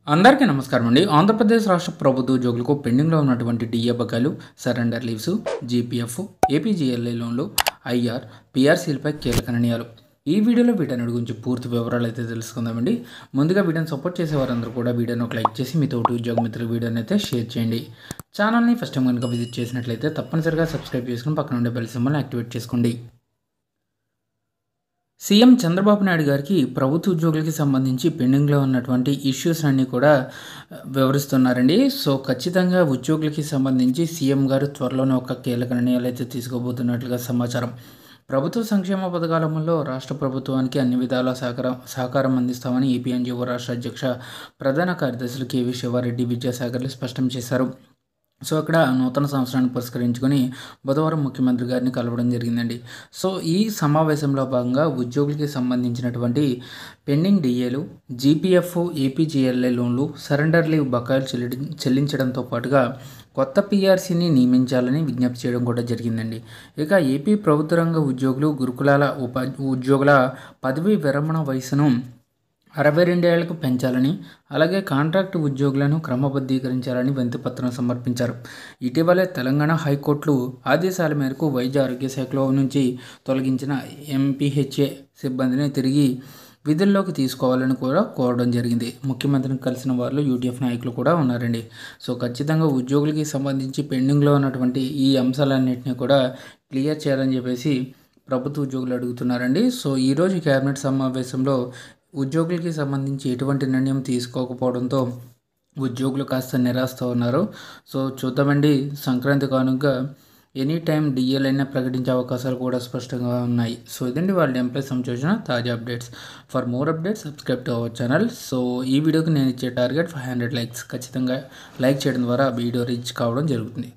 అందరికీ నమస్కారం అండి. ఆంధ్రప్రదేశ్ రాష్ట్ర ప్రభుత్వ ఉద్యోగులకు పెండింగ్లో ఉన్నటువంటి డిఏ బకాయిలు, సరెండర్ లీవ్స్, జీపీఎఫ్, ఏపీజీఎల్ఐ లోన్లు, ఐఆర్, పీఆర్సీలపై కీలక నిర్ణయాలు. ఈ వీడియోలో వీటన్నిటి గురించి పూర్తి వివరాలు అయితే తెలుసుకుందామండి. ముందుగా వీడియోని సపోర్ట్ చేసే వారందరూ కూడా వీడియోని ఒక లైక్ చేసి మీ తోటి ఉద్యోగ మిత్రుల వీడియోని అయితే షేర్ చేయండి. ఛానల్ని ఫస్ట్ టైం కనుక విజిట్ చేసినట్లయితే తప్పనిసరిగా సబ్స్క్రైబ్ చేసుకుని పక్కన ఉండే బెల్ సింబల్ని యాక్టివేట్ చేసుకోండి. సీఎం చంద్రబాబు నాయుడు గారికి ప్రభుత్వ ఉద్యోగులకి సంబంధించి పెండింగ్లో ఉన్నటువంటి ఇష్యూస్ అన్నీ కూడా వివరిస్తున్నారండి. సో ఖచ్చితంగా ఉద్యోగులకి సంబంధించి సీఎం గారు త్వరలోనే ఒక కీలక నిర్ణయాలు అయితే తీసుకోబోతున్నట్లుగా సమాచారం. ప్రభుత్వ సంక్షేమ పథకాల అమల్లో రాష్ట్ర ప్రభుత్వానికి అన్ని విధాల సహకారం అందిస్తామని ఏపీఎన్జీఓ రాష్ట్ర అధ్యక్ష ప్రధాన కార్యదర్శులు కేవీ శివారెడ్డి, విద్యాసాగర్లు స్పష్టం చేశారు. సో అక్కడ నూతన సంవత్సరాన్ని పురస్కరించుకొని బుధవారం ముఖ్యమంత్రి గారిని కలవడం జరిగిందండి. సో ఈ సమావేశంలో భాగంగా ఉద్యోగులకి సంబంధించినటువంటి పెండింగ్ డిఏలు, జీపీఎఫ్, ఏపీజీఎల్ఐ లోన్లు, సరెండర్ లీవ్ బకాయిలు చెల్లించడంతో పాటుగా కొత్త పీఆర్సీని నియమించాలని విజ్ఞప్తి చేయడం కూడా జరిగిందండి. ఇక ఏపీ ప్రభుత్వ రంగ ఉద్యోగులు, గురుకులాల ఉద్యోగుల పదవీ విరమణ వయసును 62 ఏళ్లకు పెంచాలని, అలాగే కాంట్రాక్టు ఉద్యోగులను క్రమబద్ధీకరించాలని వినతిపత్రం సమర్పించారు. ఇటీవలే తెలంగాణ హైకోర్టు ఆదేశాల మేరకు వైద్య ఆరోగ్య శాఖలో నుంచి తొలగించిన ఎంపీహెచ్ఏ సిబ్బందిని తిరిగి విధుల్లోకి తీసుకోవాలని కూడా కోరడం జరిగింది. ముఖ్యమంత్రిని కలిసిన వారిలో యూటీఎఫ్ నాయకులు కూడా ఉన్నారండి. సో ఖచ్చితంగా ఉద్యోగులకి సంబంధించి పెండింగ్లో ఉన్నటువంటి ఈ అంశాలన్నింటినీ కూడా క్లియర్ చేయాలని చెప్పేసి ప్రభుత్వ ఉద్యోగులు అడుగుతున్నారండి. సో ఈరోజు కేబినెట్ సమావేశంలో ఉద్యోగులకి సంబంధించి ఎటువంటి నిర్ణయం తీసుకోకపోవడంతో ఉద్యోగులు కాస్త నిరాశతో ఉన్నారు. సో చూద్దామండి, సంక్రాంతి కానుక ఎనీ టైం డిఏలైనా ప్రకటించే అవకాశాలు కూడా స్పష్టంగా ఉన్నాయి. సో ఇదండి వాళ్ళ ఎంప్లాయీస్ సంబంధించిన తాజా updates. For more updates subscribe to our channel. So ఈ వీడియోకి నేను ఇచ్చే టార్గెట్ 500 లైక్స్. ఖచ్చితంగా లైక్ చేయడం ద్వారా వీడియో రీచ్ కావడం జరుగుతుంది.